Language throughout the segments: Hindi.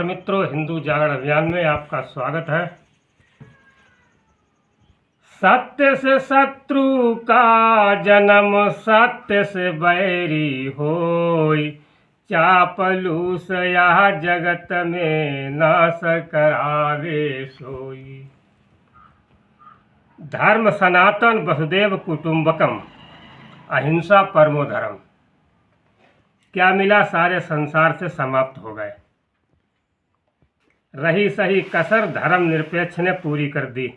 नमस्कार मित्रों, हिंदू जागरण अभियान में आपका स्वागत है। सत्य से शत्रु का जन्म, सत्य से बैरी होई। चापलूस यह जगत में नाश करावे सोई। धर्म सनातन वसुदेव कुटुंबकम, अहिंसा परमो धर्म। क्या मिला? सारे संसार से समाप्त हो गए। रही सही कसर धर्म निरपेक्ष ने पूरी कर दी।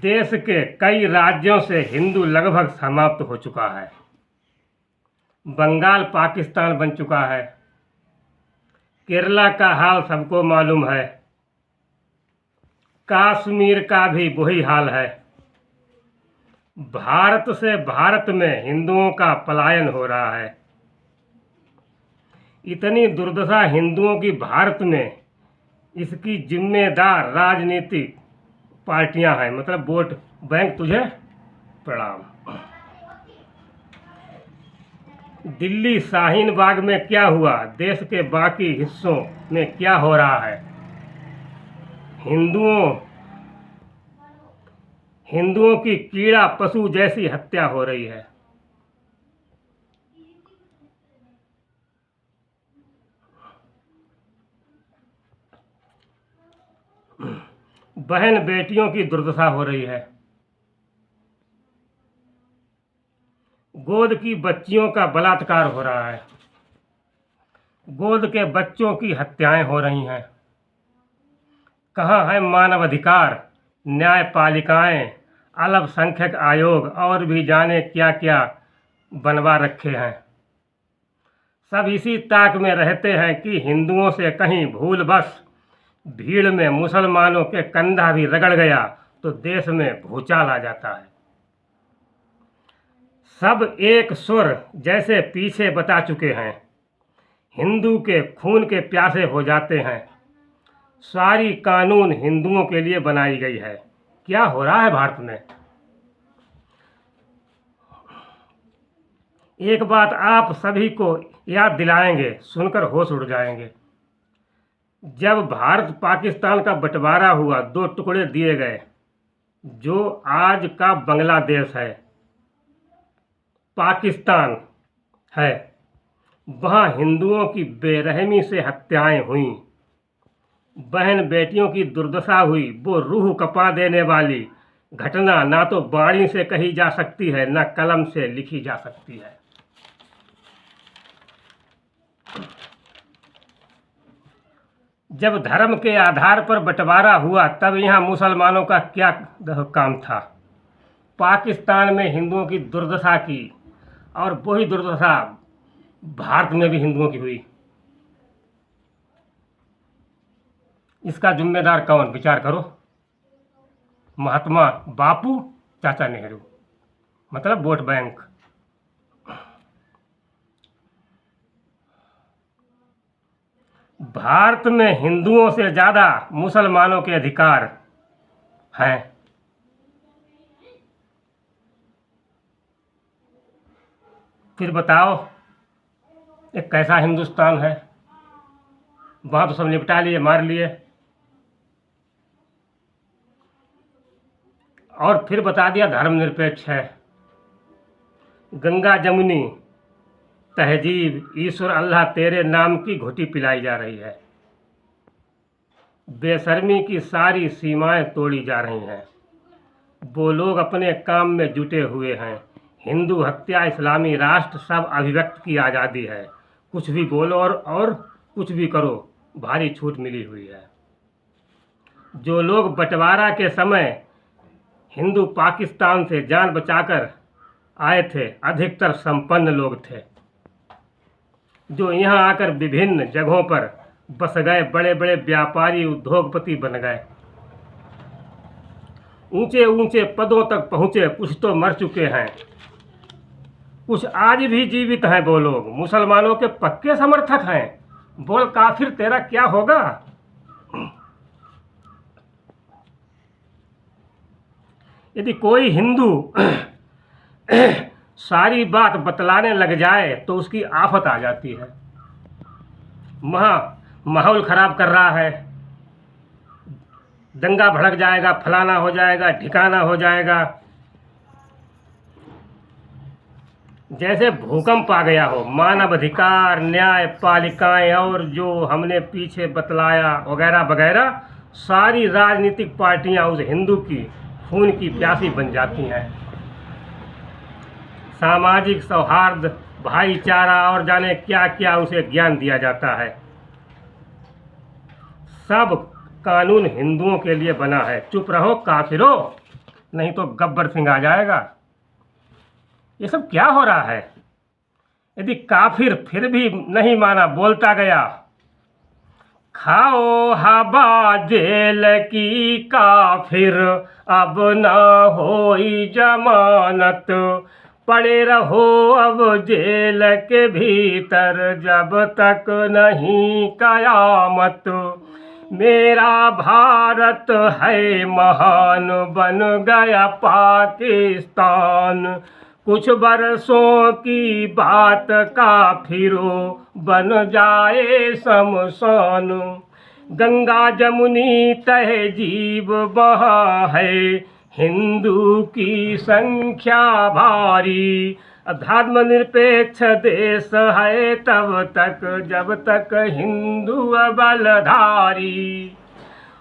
देश के कई राज्यों से हिंदू लगभग समाप्त हो चुका है। बंगाल पाकिस्तान बन चुका है। केरला का हाल सबको मालूम है। कश्मीर का भी वही हाल है। भारत से भारत में हिंदुओं का पलायन हो रहा है। इतनी दुर्दशा हिंदुओं की भारत में, इसकी जिम्मेदार राजनीतिक पार्टियां हैं। मतलब वोट बैंक तुझे प्रणाम। दिल्ली शाहीन बाग में क्या हुआ, देश के बाकी हिस्सों में क्या हो रहा है। हिंदुओं की कीड़ा पशु जैसी हत्या हो रही है। बहन बेटियों की दुर्दशा हो रही है। गोद की बच्चियों का बलात्कार हो रहा है। गोद के बच्चों की हत्याएं हो रही हैं। कहाँ है मानवाधिकार, न्यायपालिकाएं, अल्पसंख्यक आयोग और भी जाने क्या क्या बनवा रखे हैं। सब इसी ताक में रहते हैं कि हिंदुओं से कहीं भूलवश भीड़ में मुसलमानों के कंधा भी रगड़ गया तो देश में भूचाल आ जाता है। सब एक सुर जैसे पीछे बता चुके हैं। हिंदू के खून के प्यासे हो जाते हैं। सारी कानून हिंदुओं के लिए बनाई गई है। क्या हो रहा है भारत में? एक बात आप सभी को याद दिलाएंगे, सुनकर होश उड़ जाएंगे। जब भारत पाकिस्तान का बंटवारा हुआ, दो टुकड़े दिए गए, जो आज का बांग्लादेश है, पाकिस्तान है, वहाँ हिंदुओं की बेरहमी से हत्याएं हुई, बहन बेटियों की दुर्दशा हुई। वो रूह कपा देने वाली घटना ना तो वाणी से कही जा सकती है, ना कलम से लिखी जा सकती है। जब धर्म के आधार पर बंटवारा हुआ तब यहाँ मुसलमानों का क्या काम था। पाकिस्तान में हिंदुओं की दुर्दशा की और वही दुर्दशा भारत में भी हिंदुओं की हुई। इसका जिम्मेदार कौन? विचार करो। महात्मा बापू, चाचा नेहरू, मतलब वोट बैंक। भारत में हिंदुओं से ज़्यादा मुसलमानों के अधिकार हैं। फिर बताओ, एक कैसा हिंदुस्तान है? वहाँ तो सब निपटा लिए, मार लिए। और फिर बता दिया धर्मनिरपेक्ष है। गंगा जमुनी तहजीब, ईश्वर अल्लाह तेरे नाम की घुटी पिलाई जा रही है। बेशर्मी की सारी सीमाएं तोड़ी जा रही हैं। वो लोग अपने काम में जुटे हुए हैं। हिंदू हत्या, इस्लामी राष्ट्र, सब अभिव्यक्त की आज़ादी है। कुछ भी बोलो और कुछ भी करो, भारी छूट मिली हुई है। जो लोग बंटवारा के समय हिंदू पाकिस्तान से जान बचाकर आए थे, अधिकतर संपन्न लोग थे, जो यहाँ आकर विभिन्न जगहों पर बस गए, बड़े बड़े व्यापारी, उद्योगपति बन गए, ऊंचे ऊंचे पदों तक पहुँचे। कुछ तो मर चुके हैं, कुछ आज भी जीवित हैं। वो लोग मुसलमानों के पक्के समर्थक हैं। बोल काफिर, तेरा क्या होगा? यदि कोई हिंदू सारी बात बतलाने लग जाए तो उसकी आफत आ जाती है। माहौल ख़राब कर रहा है। दंगा भड़क जाएगा, फलाना हो जाएगा, ठिकाना हो जाएगा। जैसे भूकंप आ गया हो। मानवाधिकार, न्यायपालिकाएं और जो हमने पीछे बतलाया वगैरह वगैरह, सारी राजनीतिक पार्टियां उस हिंदू की खून की प्यासी बन जाती हैं। सामाजिक सौहार्द, भाईचारा और जाने क्या क्या उसे ज्ञान दिया जाता है। सब कानून हिंदुओं के लिए बना है। चुप रहो काफिरो, नहीं तो गब्बर सिंह आ जाएगा। ये सब क्या हो रहा है? यदि काफिर फिर भी नहीं माना, बोलता गया, खाओ हवा जेल की काफिर, अब ना होई जमानत, पड़े रहो अब जेल के भीतर जब तक नहीं कयामत। मेरा भारत है महान, बन गया पाकिस्तान, कुछ बरसों की बात काफिरों बन जाए शमशान। गंगा जमुनी तहजीब वहाँ है, हिंदू की संख्या भारी, धर्मनिरपेक्ष देश है तब तक जब तक हिंदू बलधारी।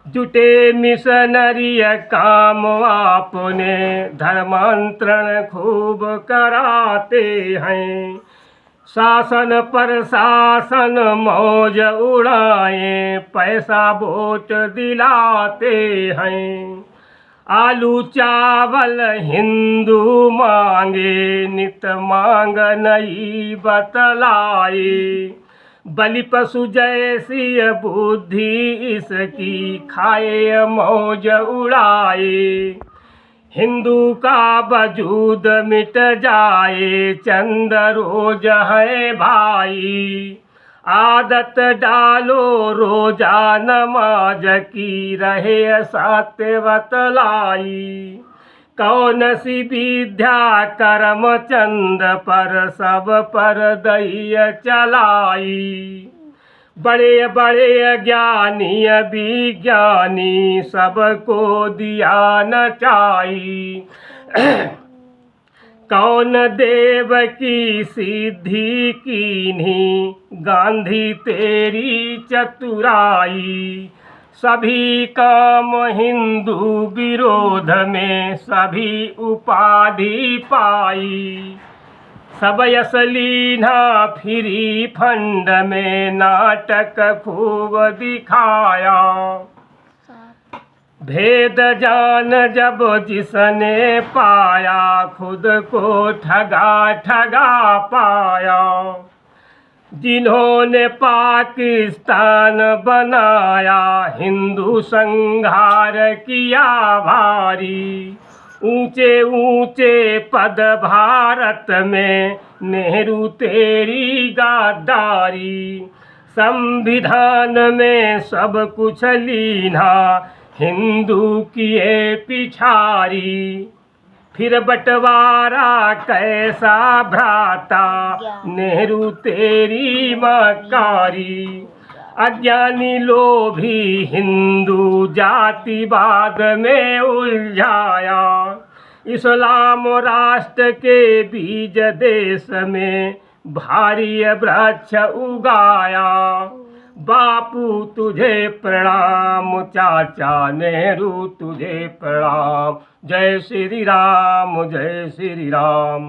जुटे मिशनरी काम आपने, धर्मांतरण खूब कराते हैं, शासन प्रशासन मौज उड़ाए, पैसा वोट दिलाते हैं। आलू चावल हिंदू मांगे, नित मांग नहीं बतलाए, बलि पशु जैसी बुद्धि इसकी, खाए मौज उड़ाए। हिंदू का वजूद मिट जाए, चंद रोज है भाई, आदत डालो रोजा नमाज की, रहे सत्य बतलाई। कौन सी विद्या करम चंद पर, सब पर दैय चलाई। बड़े बड़े ज्ञानी विज्ञानी, सबको दिया नचाई। कौन देव की सिद्धि कीन्ही, गांधी तेरी चतुराई। सभी काम हिंदू विरोध में, सभी उपाधि पाई। सब असली ना फ्री फंड में, नाटक खूब दिखाया। भेद जान जब जिसने पाया, खुद को ठगा ठगा पाया। जिन्होंने पाकिस्तान बनाया, हिंदू संहार किया भारी। ऊंचे ऊंचे पद भारत में, नेहरू तेरी गद्दारी। संविधान में सब कुछ लीना, हिंदू किए पिछारी। फिर बंटवारा कैसा भ्राता, नेहरू तेरी मक्कारी। अज्ञानी लोभी हिंदू जातिवाद में उलझाया। इस्लाम राष्ट्र के बीज देश में, भारी वृक्ष उगाया। बापू तुझे प्रणाम, चाचा नेहरू तुझे प्रणाम। जय श्री राम, जय श्री राम।